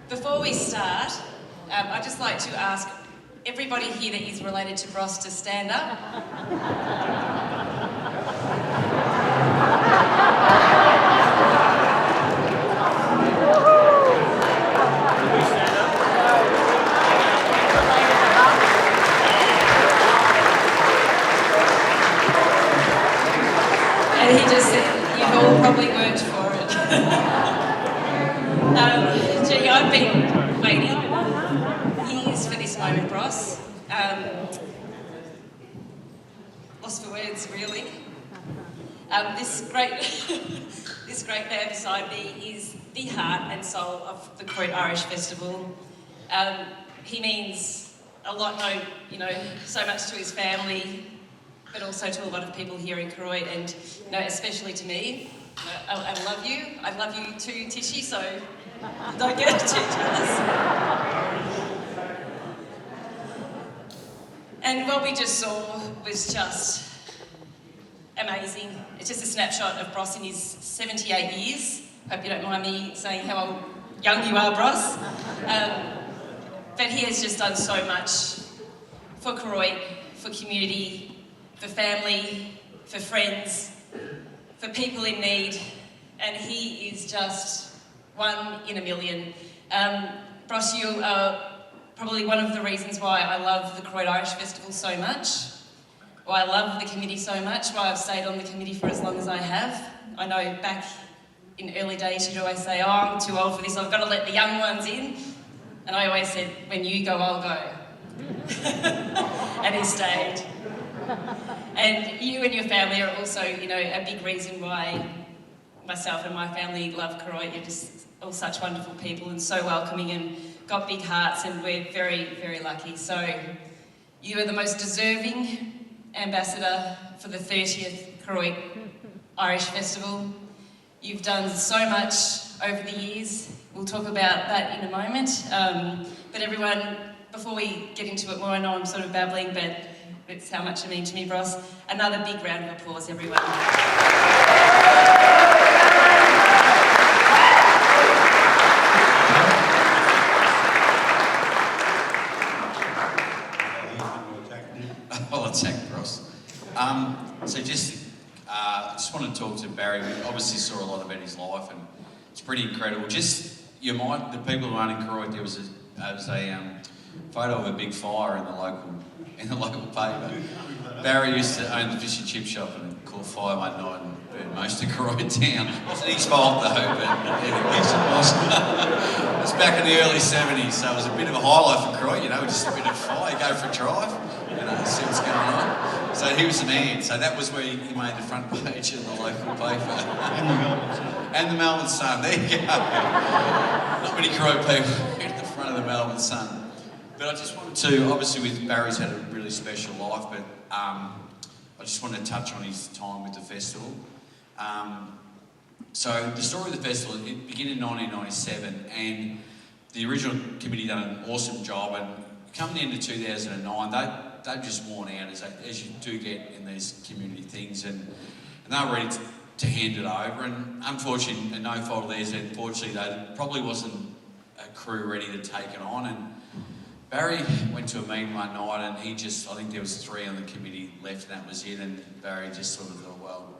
Before we start, I'd just like to ask everybody here that is related to Bros to stand up. And he just said, you've all probably worked for it. Gee, I've been waiting years for this moment, Bros. Lost for words, really. This great man beside me is the heart and soul of the Koroit Irish Festival. He means a lot, so much to his family, but also to a lot of people here in Koroit, and especially to me. I love you. I love you too, Tishy, so don't get too jealous. And what we just saw was just amazing. It's just a snapshot of Bros in his 78 years. Hope you don't mind me saying how young you are, Bros. But he has just done so much for Koroit, for community, for family, for friends, for people in need, and he is just one in a million. Bros, you are probably one of the reasons why I love the Koroit Irish Festival so much, why I love the committee so much, why I've stayed on the committee for as long as I have. I know back in early days you'd always say, oh, I'm too old for this, I've got to let the young ones in. And I always said, when you go, I'll go. And he stayed. And you and your family are also, a big reason why myself and my family love Koroit. You're just all such wonderful people and so welcoming and got big hearts, and we're very, very lucky. So you are the most deserving ambassador for the 30th Koroit Irish Festival. You've done so much over the years. We'll talk about that in a moment. But everyone, before we get into it more, I know I'm sort of babbling, but it's how much you mean to me, Bros. Another big round of applause, everyone. I'll attack, Bros. So I just want to talk to Barry. We obviously saw a lot about his life, and it's pretty incredible. The people who aren't in Koroit, there was a photo of a big fire in the local paper. Barry used to own the fish and chip shop and caught fire one night and burned most of Koroit down. It wasn't his fault though, but anyway, it was back in the early 70s, so it was a bit of a highlight for Koroit, just a bit of fire, go for a drive, see what's going on. So he was the man, so that was where he made the front page of the local paper. And the Melbourne Sun, there you go. Not many Koroit people at the front of the Melbourne Sun. But I just wanted to, obviously with Barry's had a really special life, but I just wanted to touch on his time with the festival. So the story of the festival, it began in 1997, and the original committee done an awesome job, and come the end of 2009, they've just worn out, as you do get in these community things, and they were ready to hand it over, and unfortunately, and no fault of theirs, unfortunately, there probably wasn't a crew ready to take it on, and Barry went to a meeting one night, and I think there was 3 on the committee left, and that was it, and Barry just sort of thought, well,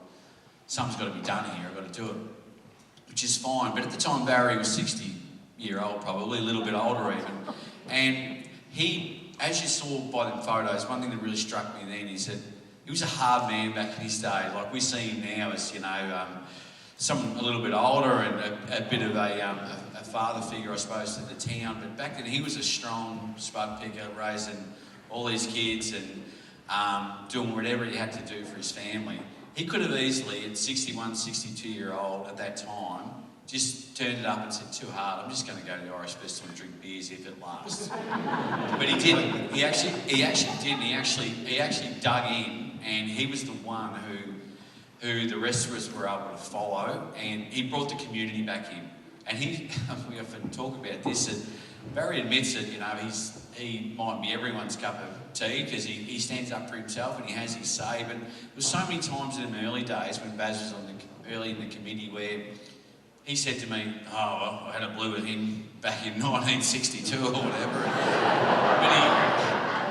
something's got to be done here, I've got to do it, which is fine. But at the time, Barry was 60-year-old, probably, a little bit older even, and he, as you saw by the photos, one thing that really struck me then is that he was a hard man back in his day. Like we see him now as, someone a little bit older and a bit of a father figure, I suppose, to the town. But back then he was a strong spud picker, raising all these kids and doing whatever he had to do for his family. He could have easily, at 61, 62-year-old at that time, just turned it up and said, too hard, I'm just going to go to the Irish Festival and drink beers if it lasts. But he didn't. He actually didn't. He actually dug in, and he was the one who the rest of us were able to follow, and he brought the community back in. And we often talk about this, that Barry admits that, he might be everyone's cup of tea because he stands up for himself and he has his say, but there was so many times in the early days when Baz was early in the committee where he said to me, "Oh, well, I had a blue with him back in 1962 or whatever."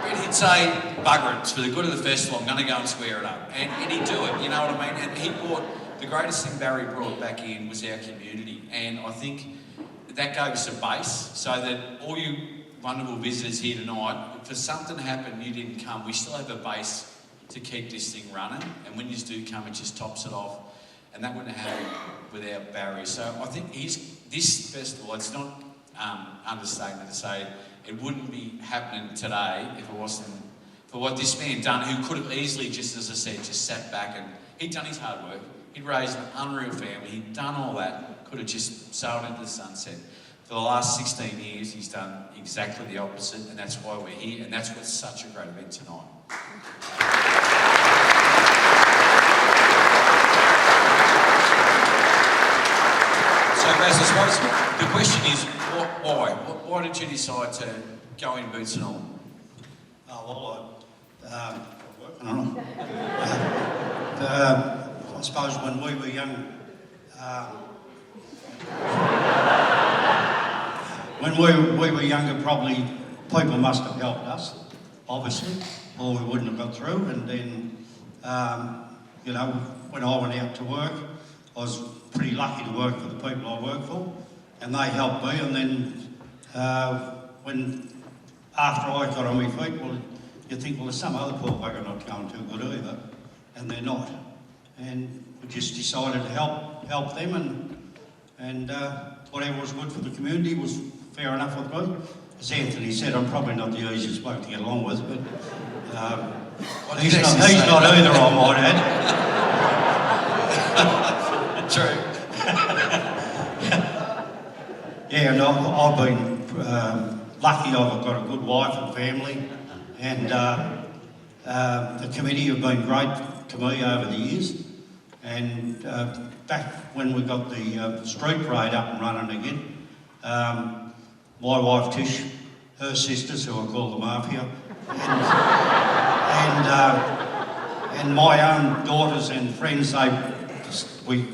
But he'd say, "Bugger it, it's for the good of the festival, I'm going to go and square it up." And he'd do it, you know what I mean? And he brought, the greatest thing Barry brought back in was our community. And I think that gave us a base so that all you wonderful visitors here tonight, if for something happened, you didn't come, we still have a base to keep this thing running. And when you do come, it just tops it off. And that wouldn't have happened without Barry. So I think this festival, it's not understatement to say it wouldn't be happening today if it wasn't for what this man done, who could have easily, just as I said, just sat back and he'd done his hard work. He'd raised an unreal family. He'd done all that. Could have just sailed into the sunset. For the last 16 years, he's done exactly the opposite, and that's why we're here, and that's what's such a great event tonight. So, Baz, I suppose the question is, why? Why did you decide to go in boots and all? I suppose when we were young, when we were younger, probably people must have helped us, obviously, or we wouldn't have got through. And then, you know, when I went out to work, I was pretty lucky to work for the people I work for, and they helped me. And then, after I got on my feet, well, you think, well, there's some other poor bugger not going too good either, and they're not. And we just decided to help them, and whatever was good for the community was fair enough with me. As Anthony said, I'm probably not the easiest bloke to get along with, but he's not either, I might add. True. Yeah, and I've been lucky. I've got a good wife and family, and the committee have been great to me over the years. And back when we got the street parade up and running again, my wife Tish, her sisters, who I call the Mafia, and my own daughters and friends, we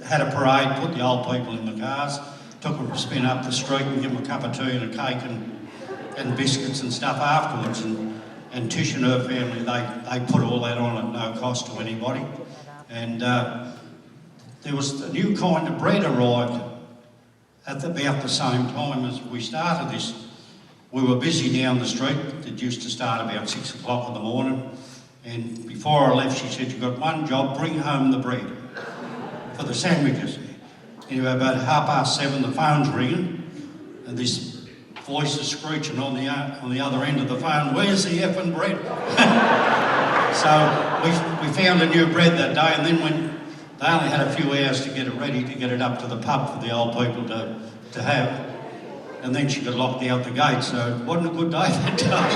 had a parade, put the old people in the cars, took them to spin up the street and give them a cup of tea and a cake and biscuits and stuff afterwards. And Tish and her family, they put all that on at no cost to anybody. And there was a new kind of bread arrived at about the same time as we started this. We were busy down the street. It used to start about 6 o'clock in the morning. And before I left, she said, "You've got one job, bring home the bread for the sandwiches." Anyway, about 7:30, the phone's ringing, and this voice is screeching on the other end of the phone, "Where's the effing bread?" So we found a new bread that day, and then when they only had a few hours to get it ready, to get it up to the pub for the old people to have, and then she got locked out the gate, so it wasn't a good day that day.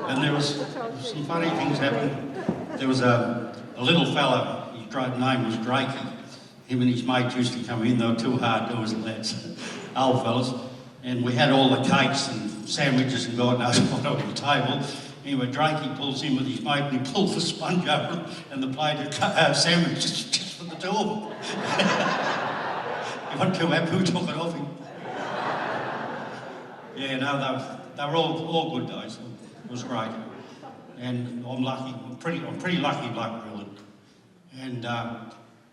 And there was some funny things happened. There was a little fella, his name was Drakey. Him and his mate used to come in, they were two hard doers, lads, old fellas. And we had all the cakes and sandwiches and God knows what on the table. Anyway, Drakey pulls in with his mate and he pulls the sponge over and the plate of sandwiches just for the two of them. He wasn't too happy, we took it off him. Yeah, no, they were all good days. It was great. And I'm lucky, I'm pretty lucky bloke, really. And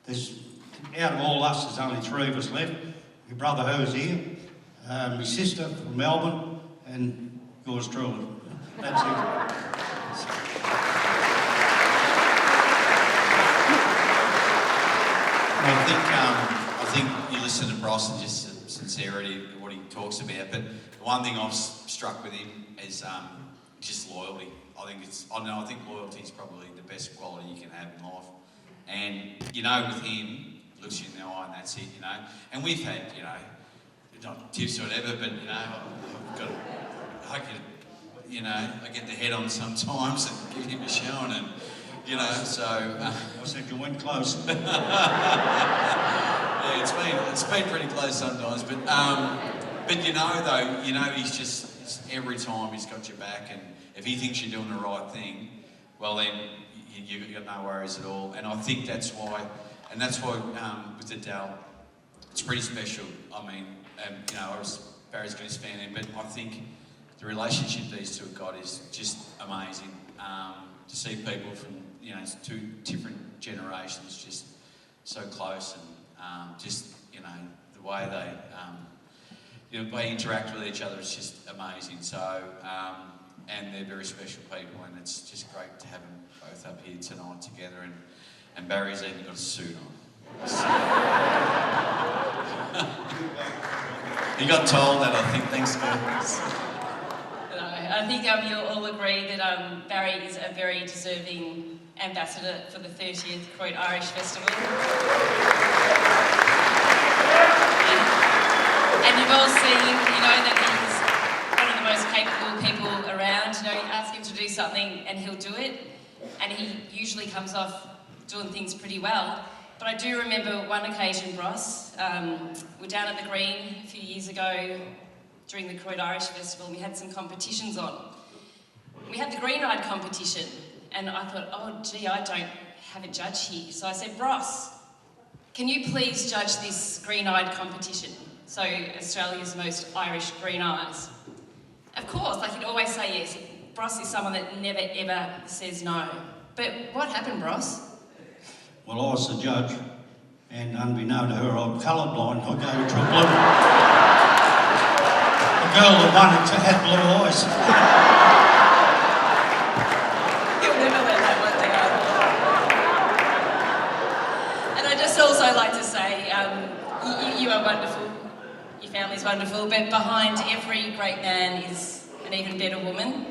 there's, out of all us, there's only 3 of us left. My brother who's here, my sister from Melbourne, and yours truly. That's it. I think you listen to Bros and just the sincerity of what he talks about. But the one thing I've struck with him is just loyalty. I think loyalty is probably the best quality you can have in life. And you know, with him, looks you in the eye, and that's it. You know. And we've had, you know, not tips or whatever, but you know, I get the head on sometimes and give him a showing, and you know, so I said you went close. Yeah, it's been pretty close sometimes, but you know though, you know every time he's got your back, and if he thinks you're doing the right thing, well then you've got no worries at all. And I think that's why with Adele, it's pretty special. I mean, Barry's got his fan in, but I think the relationship these two have got is just amazing. To see people from, two different generations just so close, and the way they interact with each other is just amazing. So, and they're very special people, and it's just great to have them both up here tonight together. And Barry's even got a suit on. So, he got told that, I think. Thanks, guys. I think you'll all agree that Barry is a very deserving ambassador for the 30th Koroit Irish Festival. And you've all seen, that he's one of the most capable people around. You ask him to do something and he'll do it. And he usually comes off doing things pretty well. But I do remember one occasion, Ross, we're down at the Green a few years ago during the Koroit Irish Festival, and we had some competitions on. We had the Green Eyed competition, and I thought, oh gee, I don't have a judge here. So I said, Ross, can you please judge this Green Eyed competition? So Australia's most Irish green eyes. Of course, I could always say yes. Ross is someone that never ever says no. But what happened, Ross? Well, I was the judge, and unbeknown to her, I'm colourblind. I gave it to a blue. The girl that won it had blue eyes. You'll never let that one down. And I just also like to say, you are wonderful, your family's wonderful, but behind every great man is an even better woman.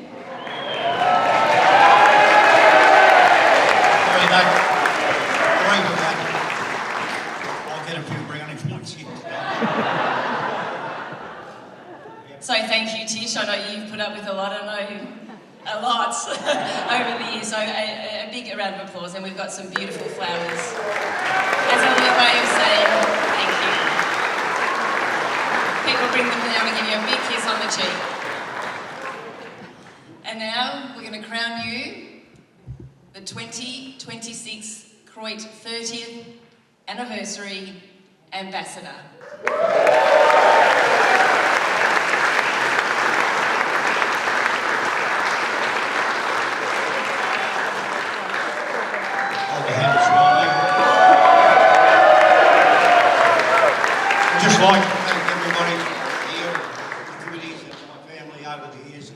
I'll get a few brownie points here. So thank you, Tish. I know you've put up with a lot. I know a lot over the years. So a big round of applause, and we've got some beautiful flowers as a little way of saying thank you. People bring them down and give you a big kiss on the cheek. And now we're going to crown you the 2026 Koroit 30th Anniversary Ambassador. I'd just like to thank everybody here, the committees and my family over the years.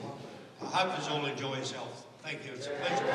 I hope you all enjoy yourself. Thank you. It's a pleasure.